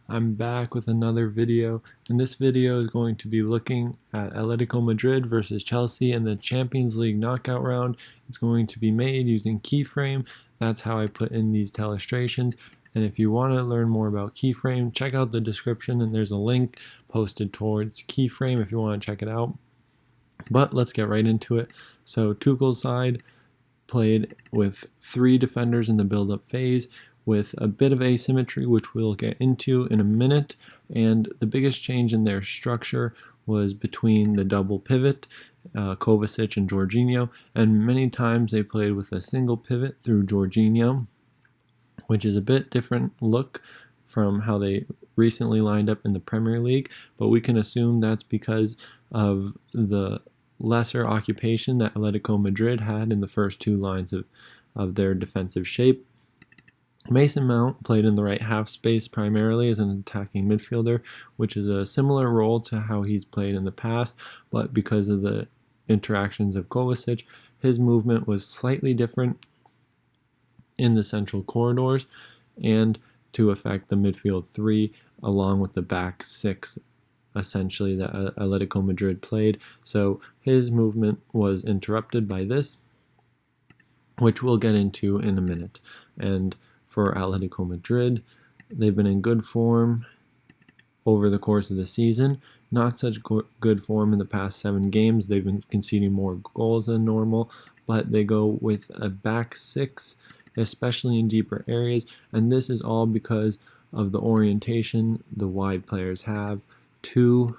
I'm back with another video, and this video is going to be looking at Atletico Madrid versus Chelsea in the Champions League knockout round. It's going to be made using Keyframe. That's how I put in these illustrations. And if you want to learn more about Keyframe, check out the description, and there's a link posted towards Keyframe if you want to check it out. But let's get right into it. So Tuchel's side played with 3 defenders in the build-up phase, with a bit of asymmetry, which we'll get into in a minute. And the biggest change in their structure was between the double pivot, Kovacic and Jorginho, and many times they played with a single pivot through Jorginho, which is a bit different look from how they recently lined up in the Premier League, but we can assume that's because of the lesser occupation that Atletico Madrid had in the first 2 lines of their defensive shape. Mason Mount played in the right half space primarily as an attacking midfielder, which is a similar role to how he's played in the past, but because of the interactions of Kovacic, his movement was slightly different in the central corridors and to affect the midfield 3 along with the back 6 essentially that Atletico Madrid played. So his movement was interrupted by this, which we'll get into in a minute. And for Atletico Madrid, they've been in good form over the course of the season. Not such good form in the past 7 games. They've been conceding more goals than normal, but they go with a back 6, especially in deeper areas, and this is all because of the orientation the wide players have to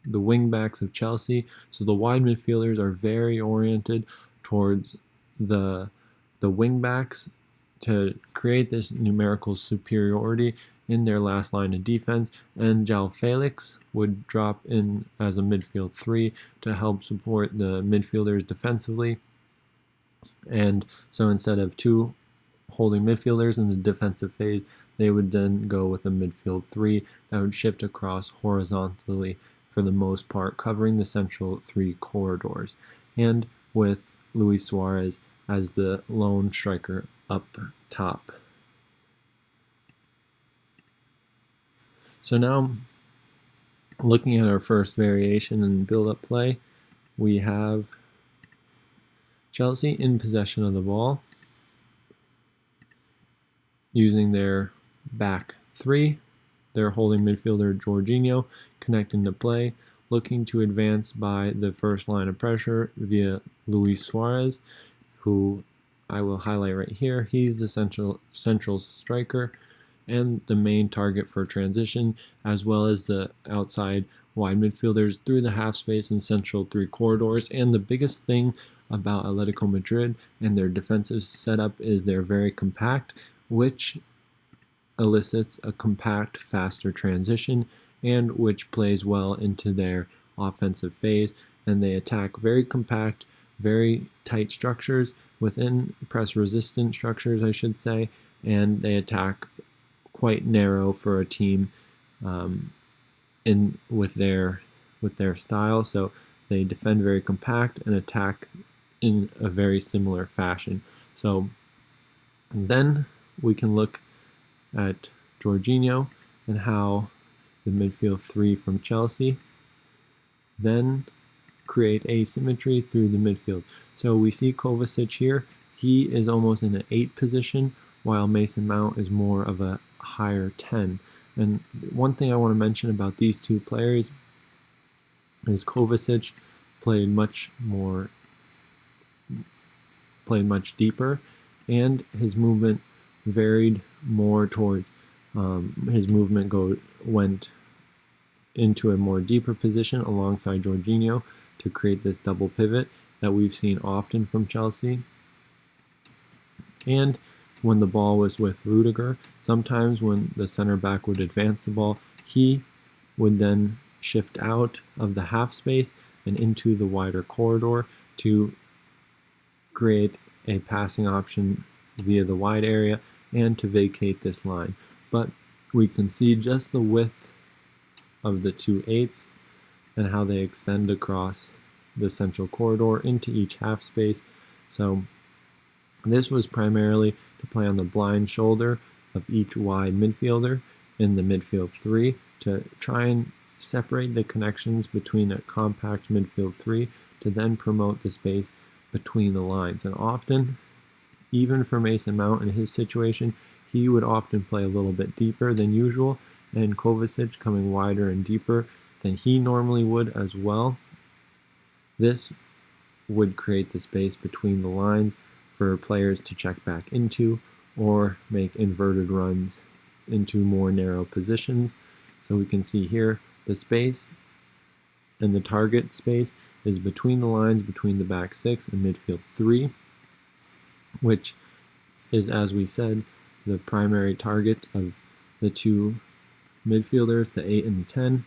the wing backs of Chelsea. So the wide midfielders are very oriented towards the wing backs to create this numerical superiority in their last line of defense, and João Felix would drop in as a midfield 3 to help support the midfielders defensively. And so instead of 2 holding midfielders in the defensive phase, they would then go with a midfield 3 that would shift across horizontally for the most part, covering the central 3 corridors, and with Luis Suarez as the lone striker up top. So now, looking at our first variation in build-up play, we have Chelsea in possession of the ball, using their back 3, their holding midfielder Jorginho connecting to play, looking to advance by the first line of pressure via Luis Suarez, who I will highlight right here. He's the central striker and the main target for transition, as well as the outside wide midfielders through the half space and central 3 corridors. And the biggest thing about Atletico Madrid and their defensive setup is they're very compact, which elicits a compact, faster transition, and which plays well into their offensive phase. And they attack very compact, very tight structures within press-resistant structures, I should say, and they attack quite narrow for a team with their style. So they defend very compact and attack in a very similar fashion. So then we can look at Jorginho and how the midfield 3 from Chelsea then create asymmetry through the midfield. So we see Kovacic here. He is almost in an 8 position, while Mason Mount is more of a higher 10. And one thing I want to mention about these 2 players is Kovacic played much deeper, and his movement varied more towards his movement went into a more deeper position alongside Jorginho to create this double pivot that we've seen often from Chelsea. And when the ball was with Rudiger, sometimes when the center back would advance the ball, he would then shift out of the half space and into the wider corridor to create a passing option via the wide area and to vacate this line. But we can see just the width of the 2 8s and how they extend across the central corridor into each half space. So this was primarily to play on the blind shoulder of each wide midfielder in the midfield three to try and separate the connections between a compact midfield three to then promote the space between the lines. And often, even for Mason Mount in his situation, he would often play a little bit deeper than usual, and Kovacic coming wider and deeper than he normally would as well. This would create the space between the lines for players to check back into or make inverted runs into more narrow positions. So we can see here the space and the target space is between the lines between the back six and midfield three, which is, as we said, the primary target of the two midfielders, the 8 and the 10,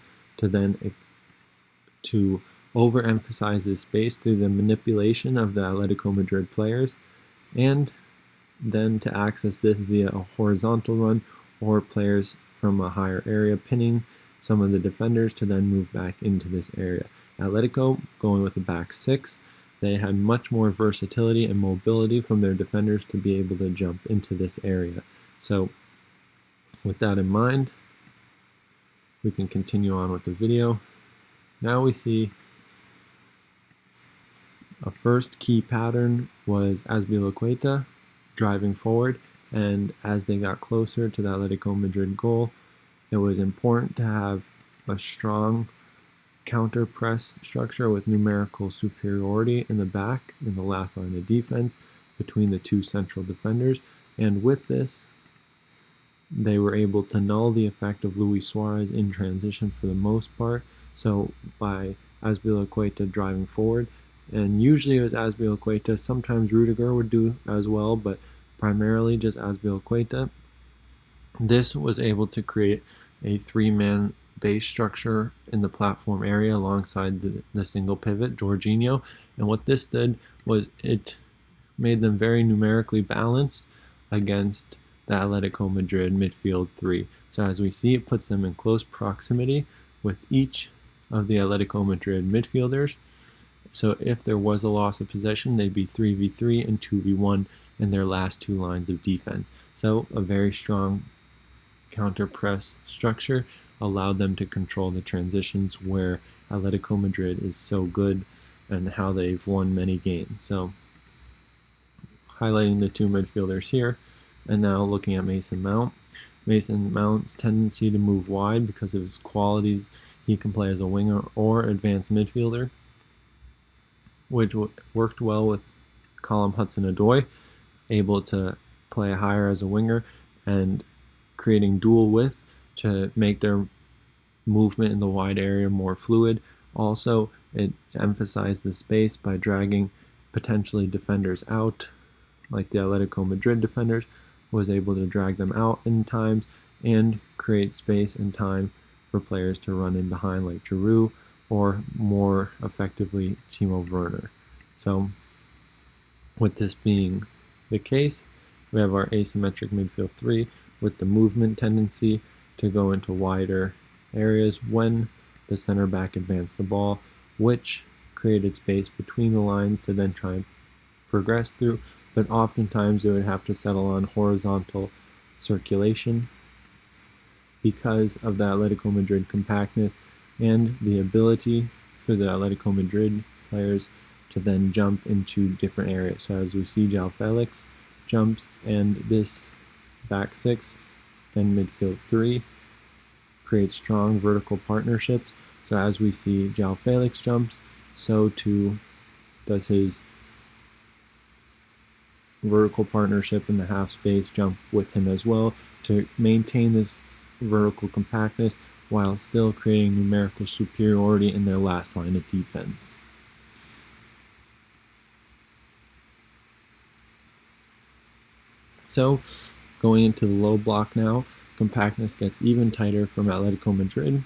to overemphasize this space through the manipulation of the Atletico Madrid players, and then to access this via a horizontal run or players from a higher area pinning some of the defenders to then move back into this area. Atletico going with the back six, they had much more versatility and mobility from their defenders to be able to jump into this area. So with that in mind, we can continue on with the video. Now we see a first key pattern was Azpilicueta driving forward, and as they got closer to the Atletico Madrid goal, it was important to have a strong counter press structure with numerical superiority in the back, in the last line of defense, between the two central defenders. And with this, they were able to null the effect of Luis Suarez in transition for the most part. So by Azpilicueta driving forward, and usually it was Azpilicueta, sometimes Rudiger would do as well, but primarily just Azpilicueta, this was able to create a three-man base structure in the platform area alongside the single pivot, Jorginho. And what this did was it made them very numerically balanced against the Atletico Madrid midfield three. So as we see, it puts them in close proximity with each of the Atletico Madrid midfielders. So if there was a loss of possession, they'd be 3v3 and 2v1 in their last two lines of defense. So a very strong counter press structure allowed them to control the transitions where Atletico Madrid is so good and how they've won many games. So highlighting the two midfielders here, and now looking at Mason Mount. Mason Mount's tendency to move wide because of his qualities, he can play as a winger or advanced midfielder, which worked well with Callum Hudson-Odoi, able to play higher as a winger and creating dual width to make their movement in the wide area more fluid. Also, it emphasized the space by dragging potentially defenders out, like the Atletico Madrid defenders, was able to drag them out in times and create space and time for players to run in behind, like Giroud, or more effectively Timo Werner. So with this being the case, we have our asymmetric midfield three with the movement tendency to go into wider areas when the center back advanced the ball, which created space between the lines to then try and progress through, but oftentimes they would have to settle on horizontal circulation because of the Atletico Madrid compactness and the ability for the Atletico Madrid players to then jump into different areas. So as we see, João Felix jumps, and this back six and midfield three create strong vertical partnerships. So as we see João Felix jumps, so too does his vertical partnership in the half space jump with him as well to maintain this vertical compactness while still creating numerical superiority in their last line of defense. So going into the low block now, compactness gets even tighter from Atletico Madrid.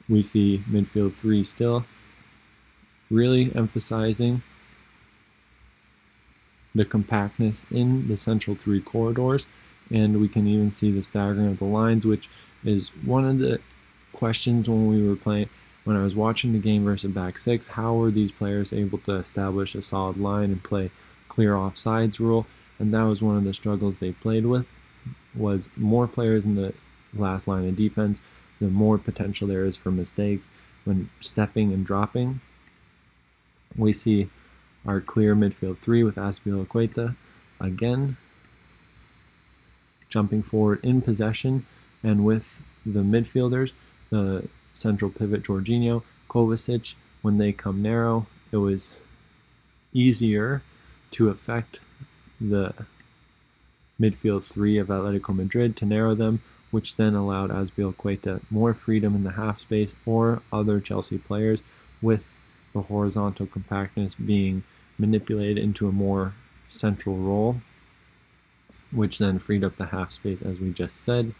We see midfield three still really emphasizing the compactness in the central three corridors, and we can even see the staggering of the lines, which is one of the questions when I was watching the game versus back six. How were these players able to establish a solid line and play clear offsides rule and that was one of the struggles they played with, was more players in the last line of defense, the more potential there is for mistakes when stepping and dropping. We see our clear midfield three with Azpilicueta again jumping forward in possession, and with the midfielders, the central pivot Jorginho, Kovacic, when they come narrow, it was easier to affect the midfield three of Atletico Madrid to narrow them, which then allowed Azpilicueta more freedom in the half space, or other Chelsea players, with the horizontal compactness being manipulated into a more central role, which then freed up the half space, as we just said.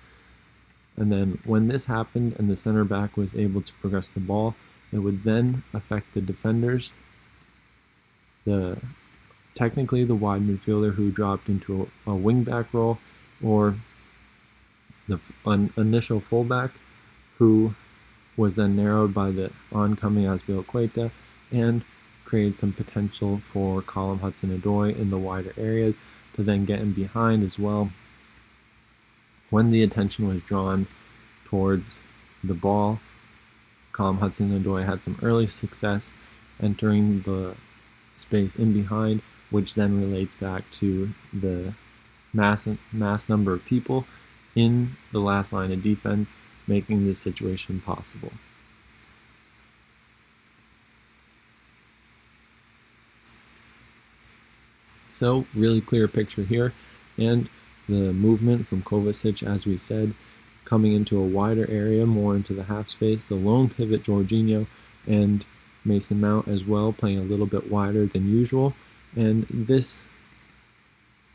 And then when this happened and the center back was able to progress the ball, it would then affect the defenders. Technically the wide midfielder who dropped into a wing back role, or the initial fullback who was then narrowed by the oncoming Azpilicueta and created some potential for Callum Hudson-Odoi in the wider areas to then get in behind as well. When the attention was drawn towards the ball, Callum Hudson-Odoi had some early success entering the space in behind, which then relates back to the mass number of people in the last line of defense, making this situation possible. So, really clear picture here, and the movement from Kovacic, as we said, coming into a wider area, more into the half space, the lone pivot Jorginho, and Mason Mount as well, playing a little bit wider than usual, and this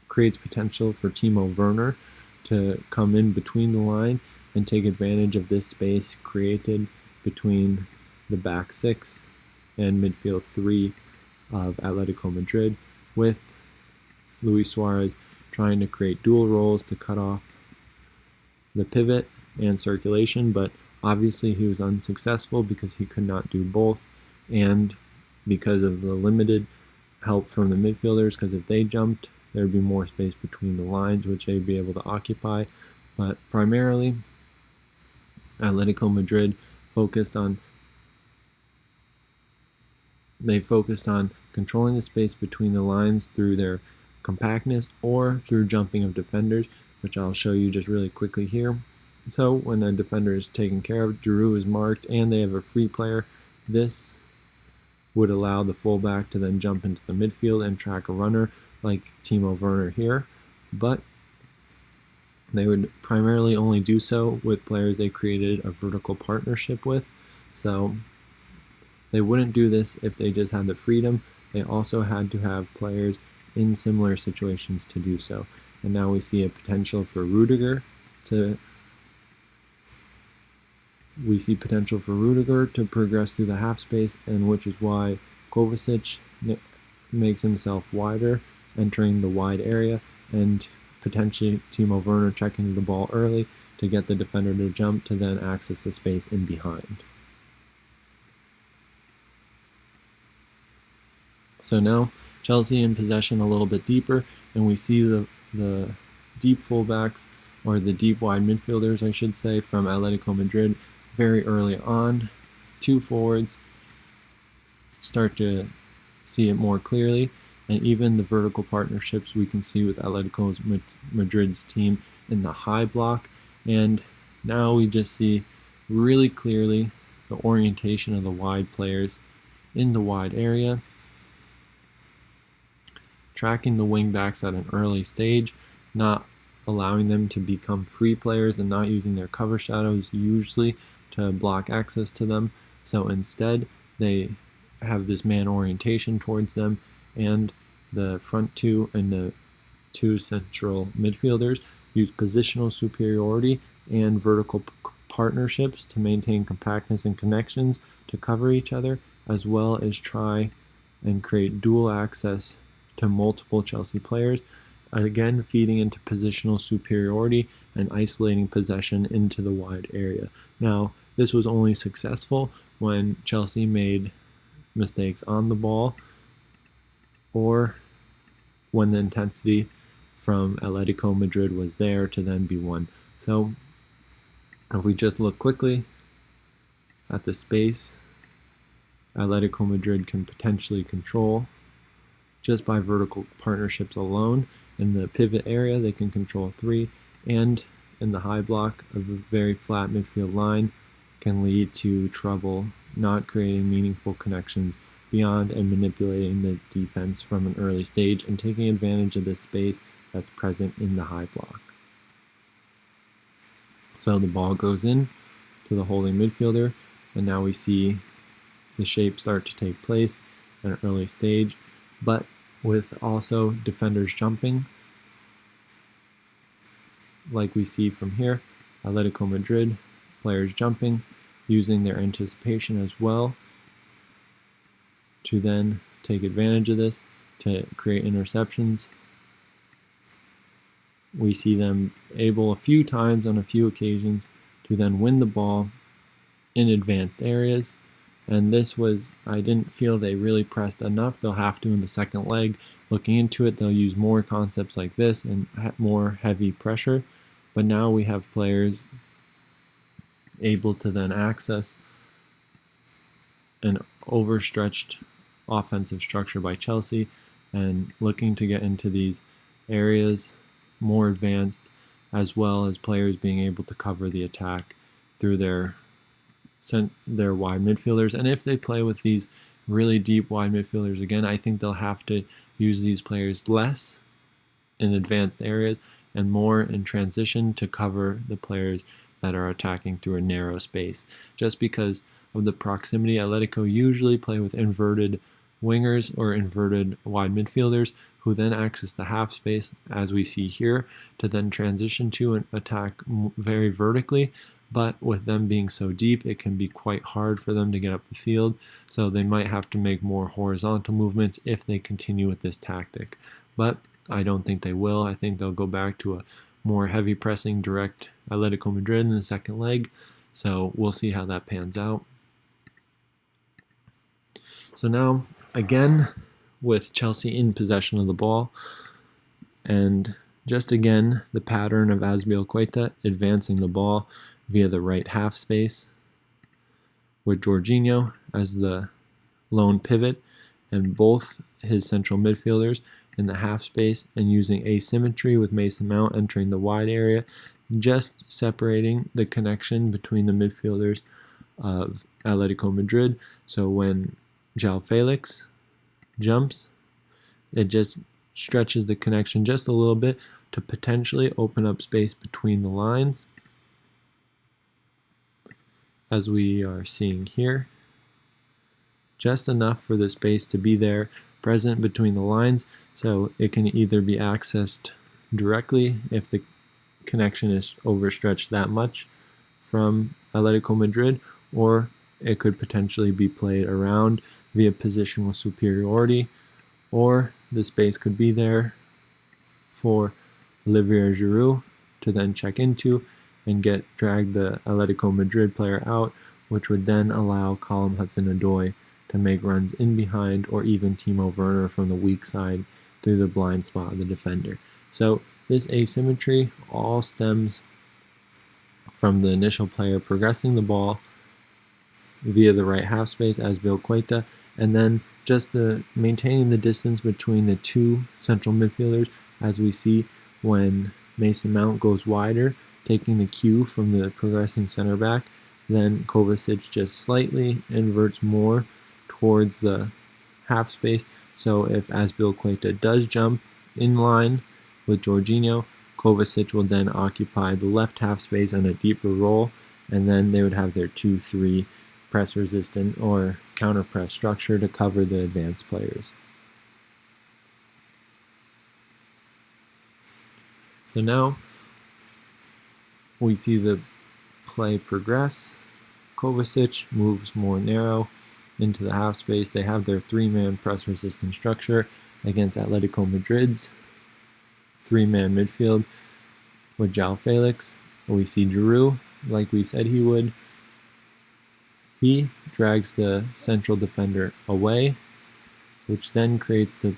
creates potential for Timo Werner to come in between the lines and take advantage of this space created between the back six and midfield three of Atletico Madrid, with Luis Suarez trying to create dual roles to cut off the pivot and circulation, but obviously he was unsuccessful because he could not do both, and because of the limited help from the midfielders, because if they jumped, there'd be more space between the lines, which they'd be able to occupy. But primarily, Atletico Madrid focused on controlling the space between the lines through their compactness or through jumping of defenders, which I'll show you just really quickly here. So when a defender is taken care of, Giroud is marked, and they have a free player, this would allow the fullback to then jump into the midfield and track a runner like Timo Werner here, but they would primarily only do so with players they created a vertical partnership with. So they wouldn't do this if they just had the freedom. They also had to have players in similar situations to do so. And now we see a potential for Rudiger to progress through the half space, and which is why Kovacic makes himself wider, entering the wide area, and potentially Timo Werner checking the ball early to get the defender to jump to then access the space in behind. So now Chelsea in possession a little bit deeper, and we see the deep fullbacks, or the deep wide midfielders, I should say, from Atletico Madrid very early on. Two forwards, start to see it more clearly, and even the vertical partnerships we can see with Atletico Madrid's team in the high block. And now we just see really clearly the orientation of the wide players in the wide area, tracking the wing backs at an early stage, not allowing them to become free players and not using their cover shadows usually to block access to them. So instead, they have this man orientation towards them, and the front two and the two central midfielders use positional superiority and vertical partnerships to maintain compactness and connections to cover each other, as well as try and create dual access to multiple Chelsea players, again feeding into positional superiority and isolating possession into the wide area. Now, this was only successful when Chelsea made mistakes on the ball, or when the intensity from Atletico Madrid was there to then be won. So if we just look quickly at the space Atletico Madrid can potentially control just by vertical partnerships alone. In the pivot area, they can control 3, and in the high block of a very flat midfield line can lead to trouble, not creating meaningful connections beyond and manipulating the defense from an early stage and taking advantage of the space that's present in the high block. So the ball goes in to the holding midfielder, and now we see the shape start to take place at an early stage, but with also defenders jumping, like we see from here, Atletico Madrid players jumping, using their anticipation as well to then take advantage of this to create interceptions. We see them able a few times on a few occasions to then win the ball in advanced areas. And this was, I didn't feel they really pressed enough. They'll have to in the second leg. Looking into it, they'll use more concepts like this and more heavy pressure. But now we have players able to then access an overstretched offensive structure by Chelsea and looking to get into these areas more advanced, as well as players being able to cover the attack through their wide midfielders. And if they play with these really deep wide midfielders again, I think they'll have to use these players less in advanced areas and more in transition to cover the players that are attacking through a narrow space. Just because of the proximity, Atletico usually play with inverted wingers or inverted wide midfielders who then access the half space, as we see here, to then transition to and attack very vertically. But with them being so deep, it can be quite hard for them to get up the field, so they might have to make more horizontal movements if they continue with this tactic. But I don't think they will. I think they'll go back to a more heavy pressing direct Atletico Madrid in the second leg, so we'll see how that pans out. So now, again, with Chelsea in possession of the ball, and just again, the pattern of Azpilicueta advancing the ball via the right half space, with Jorginho as the lone pivot, and both his central midfielders in the half space, and using asymmetry with Mason Mount entering the wide area, just separating the connection between the midfielders of Atletico Madrid. So when João Felix jumps, it just stretches the connection just a little bit to potentially open up space between the lines, as we are seeing here. Just enough for the space to be there, present between the lines, so it can either be accessed directly if the connection is overstretched that much from Atletico Madrid, or it could potentially be played around via positional superiority, or the space could be there for Olivier Giroud to then check into and drag the Atletico Madrid player out, which would then allow Callum Hudson-Odoi to make runs in behind, or even Timo Werner from the weak side through the blind spot of the defender. So this asymmetry all stems from the initial player progressing the ball via the right half space, Azpilicueta, and then just maintaining the distance between the two central midfielders, as we see when Mason Mount goes wider, taking the cue from the progressing center back. Then Kovacic just slightly inverts more towards the half space. So if Azpilicueta does jump in line with Jorginho, Kovacic will then occupy the left half space on a deeper roll, and then they would have their 2-3 press resistant or counter press structure to cover the advanced players. So now we see the play progress. Kovacic moves more narrow into the half space. They have their 3-man press resistant structure against Atletico Madrid's 3-man midfield with João Felix. We see Giroud, like we said he would. He drags the central defender away, which then creates the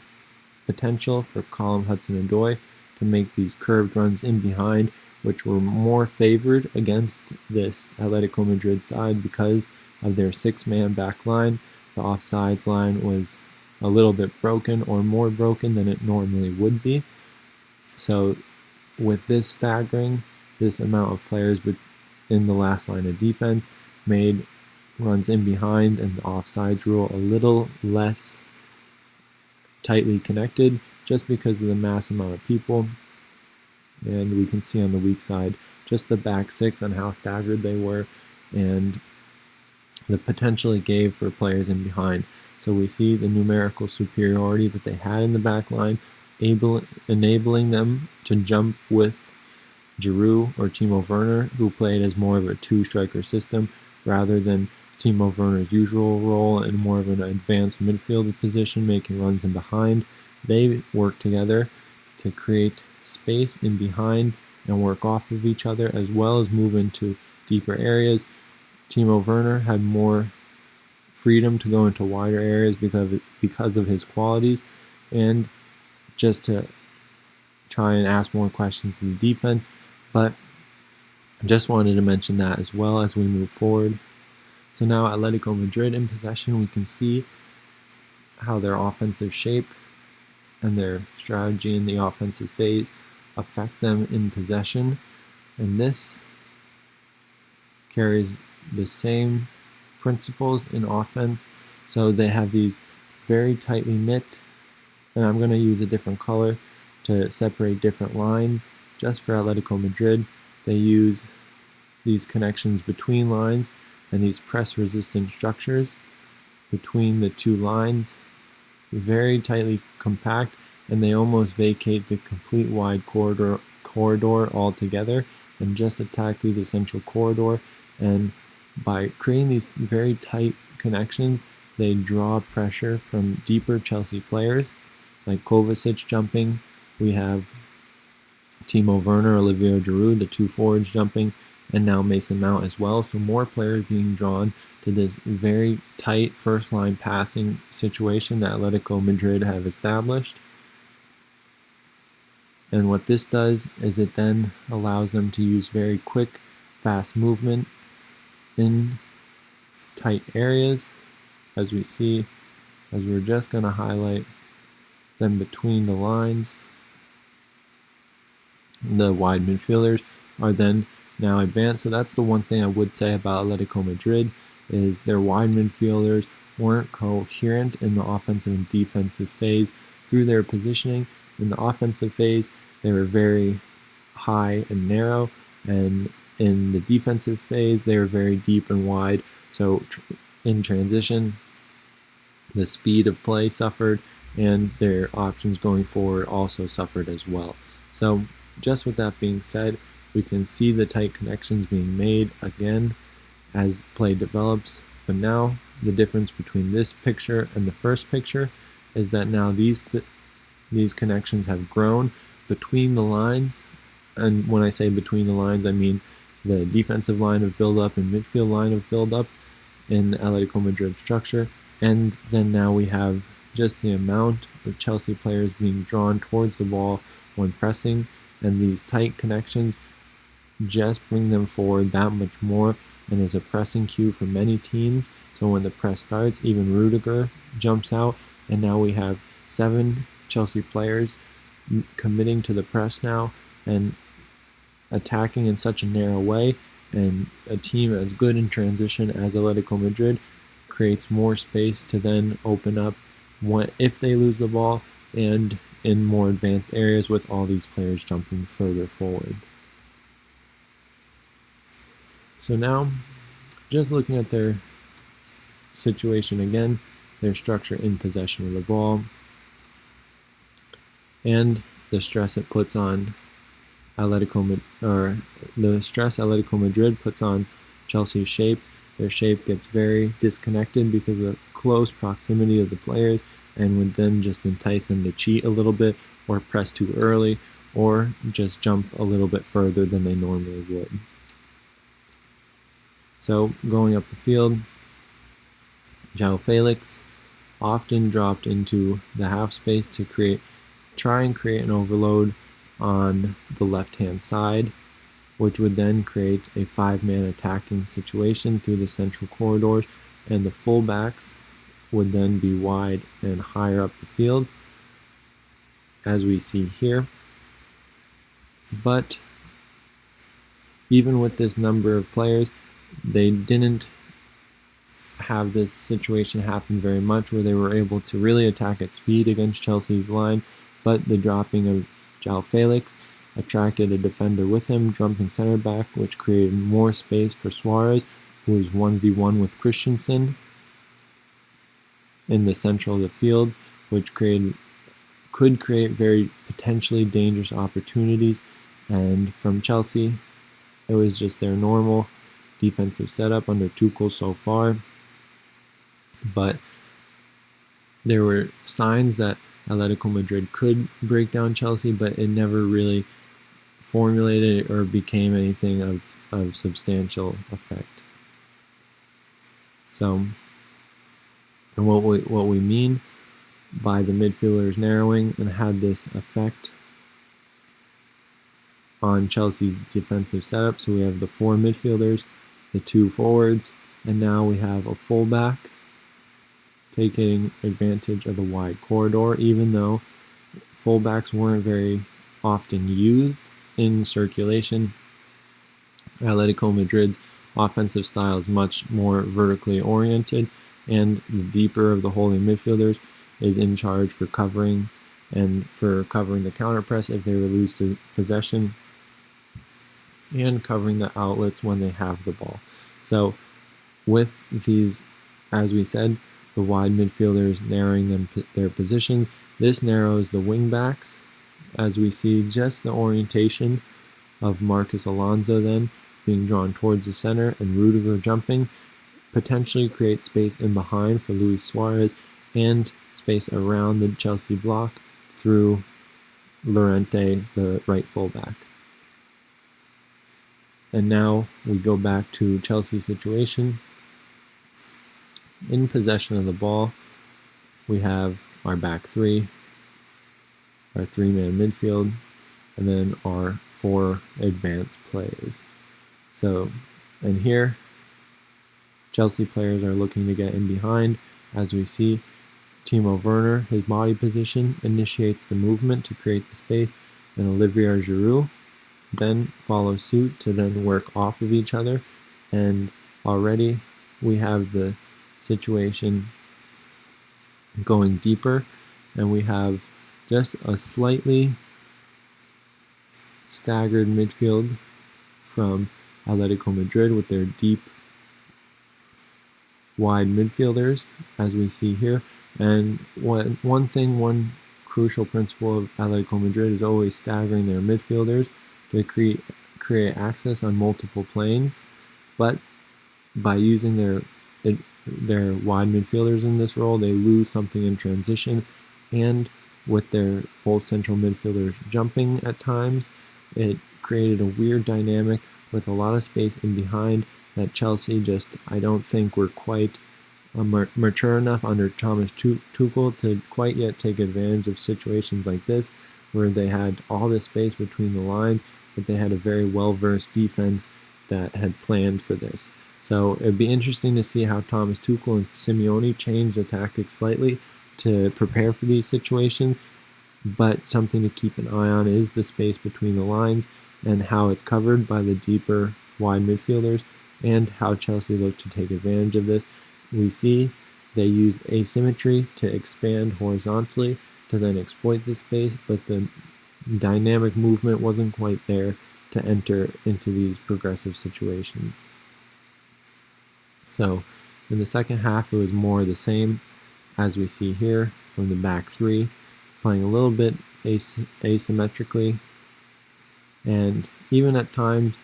potential for Callum Hudson-Odoi to make these curved runs in behind, which were more favored against this Atletico Madrid side because of their 6-man back line. The offsides line was a little bit broken, or more broken than it normally would be. So with this staggering, this amount of players in the last line of defense made runs in behind and the offsides rule a little less tightly connected, just because of the mass amount of people. And we can see on the weak side just the back six and how staggered they were, and the potential it gave for players in behind. So we see the numerical superiority that they had in the back line, enabling them to jump with Giroud or Timo Werner, who played as more of a two-striker system rather than Timo Werner's usual role in more of an advanced midfielder position, making runs in behind. They work together to create space in behind and work off of each other, as well as move into deeper areas. Timo Werner had more freedom to go into wider areas because of his qualities, and just to try and ask more questions to the defense. But just wanted to mention that as well as we move forward. So now Atletico Madrid in possession, we can see how their offensive shape and their strategy in the offensive phase affect them in possession. And this carries the same principles in offense. So they have these very tightly knit, and I'm going to use a different color to separate different lines. Just for Atletico Madrid, they use these connections between lines and these press-resistant structures between the two lines, very tightly compact, and they almost vacate the complete wide corridor altogether and just attack through the central corridor. And by creating these very tight connections, they draw pressure from deeper Chelsea players, like Kovacic jumping. We have Timo Werner, Olivier Giroud, the two forwards jumping, and now Mason Mount as well. So more players being drawn to this very tight first-line passing situation that Atletico Madrid have established. And what this does is it then allows them to use very quick, fast movement in tight areas, as we see, as we're just going to highlight them between the lines. The wide midfielders are then now advanced. So that's the one thing I would say about Atletico Madrid, is their wide midfielders weren't coherent in the offensive and defensive phase through their positioning. In the offensive phase, they were very high and narrow, and in the defensive phase, they were very deep and wide. So in transition, the speed of play suffered, and their options going forward also suffered as well. So just with that being said, we can see the tight connections being made again as play develops. But now the difference between this picture and the first picture is that now these connections have grown between the lines. And when I say between the lines, I mean the defensive line of build-up and midfield line of build-up in the Atletico Madrid structure. And then now we have just the amount of Chelsea players being drawn towards the ball when pressing, and these tight connections just bring them forward that much more, and is a pressing cue for many teams. So when the press starts, even Rudiger jumps out, and now we have 7 Chelsea players committing to the press now and attacking in such a narrow way. And a team as good in transition as Atletico Madrid creates more space to then open up if they lose the ball, and in more advanced areas with all these players jumping further forward. So now, just looking at their situation again, their structure in possession of the ball, and the stress it puts on the stress Atletico Madrid puts on Chelsea's shape. Their shape gets very disconnected because of the close proximity of the players, and would then just entice them to cheat a little bit, or press too early, or just jump a little bit further than they normally would. So going up the field, João Felix often dropped into the half space to try and create an overload on the left-hand side, which would then create a 5-man attacking situation through the central corridors, and the fullbacks would then be wide and higher up the field, as we see here. But even with this number of players, they didn't have this situation happen very much, where they were able to really attack at speed against Chelsea's line, but the dropping of João Felix attracted a defender with him, jumping center back, which created more space for Suarez, who was 1v1 with Christensen in the central of the field, which could create very potentially dangerous opportunities. And from Chelsea, it was just their normal defensive setup under Tuchel so far. But there were signs that Atletico Madrid could break down Chelsea, but it never really formulated or became anything of substantial effect. So, and what we mean by the midfielders narrowing and had this effect on Chelsea's defensive setup. So we have the 4 midfielders, the 2 forwards, and now we have a fullback taking advantage of the wide corridor, even though fullbacks weren't very often used in circulation. Atletico Madrid's offensive style is much more vertically oriented, and the deeper of the holding midfielders is in charge for covering and for covering the counter press if they would lose to possession, and covering the outlets when they have the ball. So with these, as we said, the wide midfielders narrowing their positions, this narrows the wing backs, as we see just the orientation of Marcos Alonso then being drawn towards the center, and Rudiger jumping potentially creates space in behind for Luis Suarez, and space around the Chelsea block through Llorente, the right fullback. And now we go back to Chelsea's situation. In possession of the ball, we have our back 3, our 3-man midfield, and then our 4 advanced players. So, and here, Chelsea players are looking to get in behind. As we see, Timo Werner, his body position, initiates the movement to create the space, and Olivier Giroud then follows suit to then work off of each other. And already we have the situation going deeper, and we have just a slightly staggered midfield from Atletico Madrid with their deep wide midfielders, as we see here. And one crucial principle of Atletico Madrid is always staggering their midfielders to create access on multiple planes, but by using their wide midfielders in this role, they lose something in transition, and with their both central midfielders jumping at times, it created a weird dynamic with a lot of space in behind that Chelsea just, I don't think, were quite mature enough under Thomas Tuchel to quite yet take advantage of situations like this, where they had all this space between the lines, but they had a very well-versed defense that had planned for this. So it'd be interesting to see how Thomas Tuchel and Simeone change the tactics slightly to prepare for these situations, but something to keep an eye on is the space between the lines and how it's covered by the deeper wide midfielders, and how Chelsea look to take advantage of this. We see they used asymmetry to expand horizontally to then exploit this space, but the dynamic movement wasn't quite there to enter into these progressive situations. So in the second half, it was more the same, as we see here from the back 3, playing a little bit asymmetrically, and even at times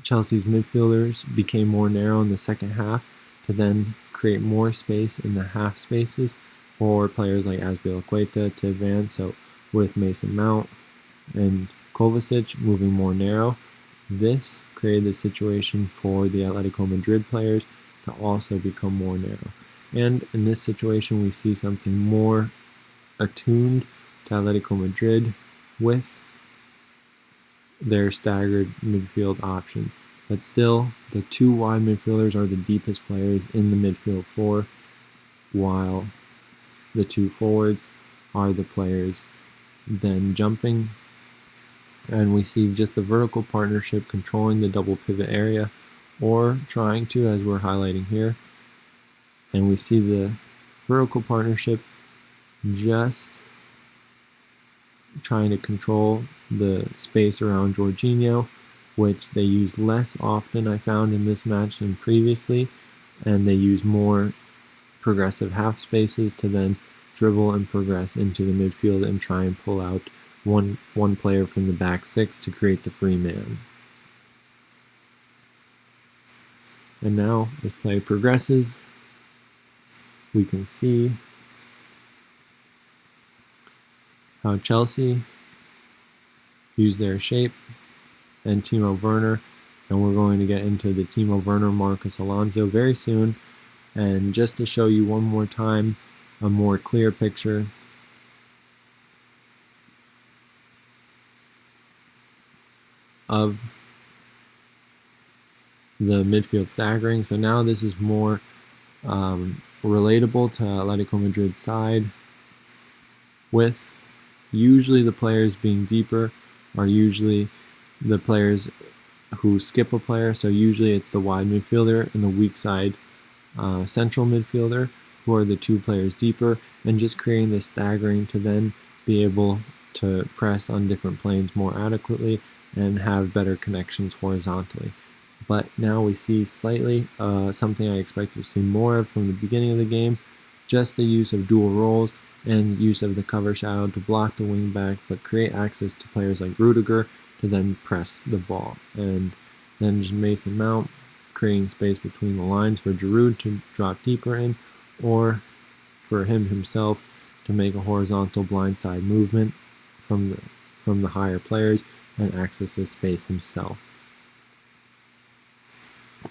Chelsea's midfielders became more narrow in the second half to then create more space in the half spaces for players like Azpilicueta to advance. So with Mason Mount and Kovacic moving more narrow, this created the situation for the Atletico Madrid players to also become more narrow. And in this situation, we see something more attuned to Atletico Madrid with their staggered midfield options. But still, the two wide midfielders are the deepest players in the midfield four, while the two forwards are the players then jumping. And we see just the vertical partnership controlling the double pivot area, or trying to, as we're highlighting here. And we see the vertical partnership just trying to control the space around Jorginho, which they use less often, I found, in this match than previously, and they use more progressive half spaces to then dribble and progress into the midfield and try and pull out one player from the back six to create the free man. And now, as play progresses, we can see how Chelsea use their shape and Timo Werner, and we're going to get into the Timo Werner Marcus Alonso very soon. And just to show you one more time a more clear picture of the midfield staggering. So now this is more relatable to Atletico Madrid's side, with usually the players being deeper are usually the players who skip a player. So usually it's the wide midfielder and the weak side central midfielder who are the two players deeper, and just creating this staggering to then be able to press on different planes more adequately and have better connections horizontally. But now we see slightly something I expect to see more of from the beginning of the game, just the use of dual roles and use of the cover shadow to block the wing back, but create access to players like Rudiger to then press the ball. And then just Mason Mount creating space between the lines for Giroud to drop deeper in, or for him himself to make a horizontal blindside movement from the higher players and access this space himself.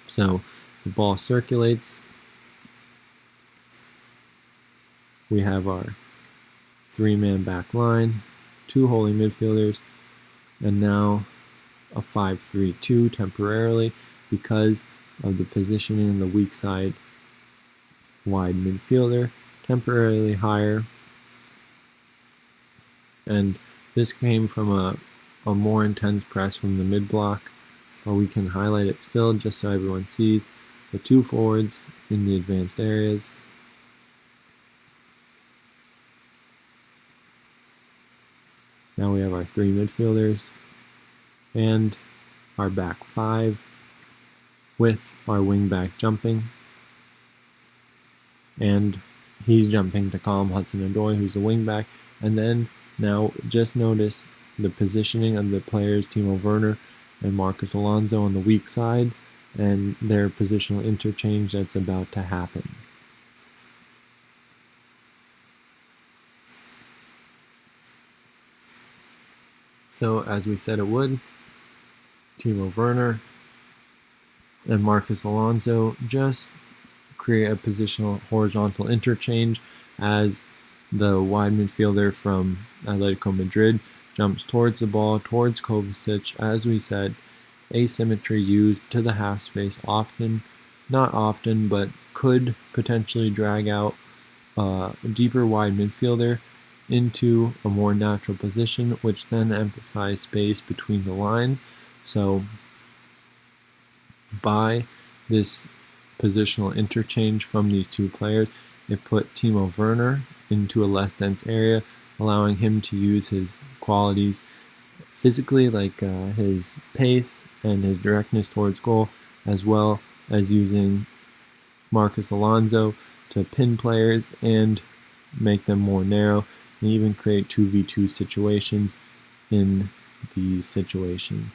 So the ball circulates. We have our three-man back line, two holding midfielders, and now a 5-3-2 temporarily because of the positioning in the weak side wide midfielder, temporarily higher. And this came from a more intense press from the mid block, or we can highlight it still just so everyone sees the two forwards in the advanced areas. Now we have our three midfielders and our back five with our wing back jumping. And he's jumping to Callum Hudson-Odoi, who's the wing back. And then now just notice the positioning of the players, Timo Werner and Marcus Alonso on the weak side, and their positional interchange that's about to happen. So as we said it would, Timo Werner and Marcus Alonso just create a positional horizontal interchange as the wide midfielder from Atletico Madrid jumps towards the ball, towards Kovacic. As we said, asymmetry used to the half space often, not often, but could potentially drag out a deeper wide midfielder into a more natural position, which then emphasize space between the lines. So by this positional interchange from these two players, it put Timo Werner into a less dense area, allowing him to use his qualities physically, like his pace and his directness towards goal, as well as using Marcus Alonso to pin players and make them more narrow, and even create 2v2 situations in these situations.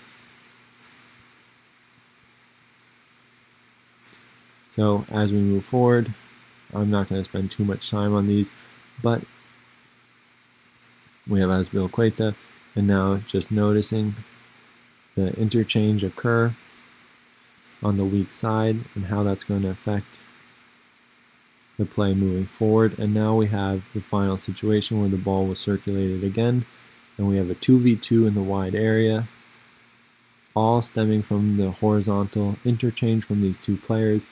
So as we move forward, I'm not going to spend too much time on these, but we have Azpilicueta, and now just noticing the interchange occur on the weak side and how that's going to affect the play moving forward. And now we have the final situation where the ball was circulated again, and we have a 2v2 in the wide area, all stemming from the horizontal interchange from these two players,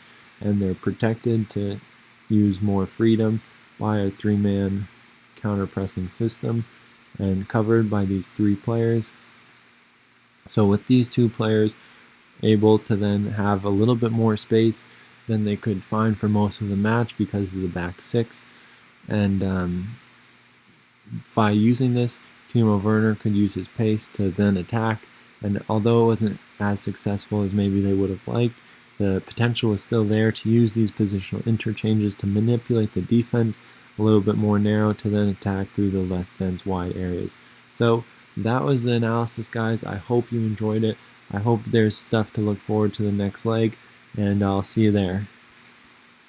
and they're protected to use more freedom by a three-man counter-pressing system and covered by these three players. So with these two players able to then have a little bit more space than they could find for most of the match because of the back six, and by using this, Timo Werner could use his pace to then attack, and although it wasn't as successful as maybe they would have liked, the potential was still there to use these positional interchanges to manipulate the defense a little bit more narrow to then attack through the less dense wide areas. So that was the analysis, guys. I hope you enjoyed it. I hope there's stuff to look forward to the next leg, and I'll see you there.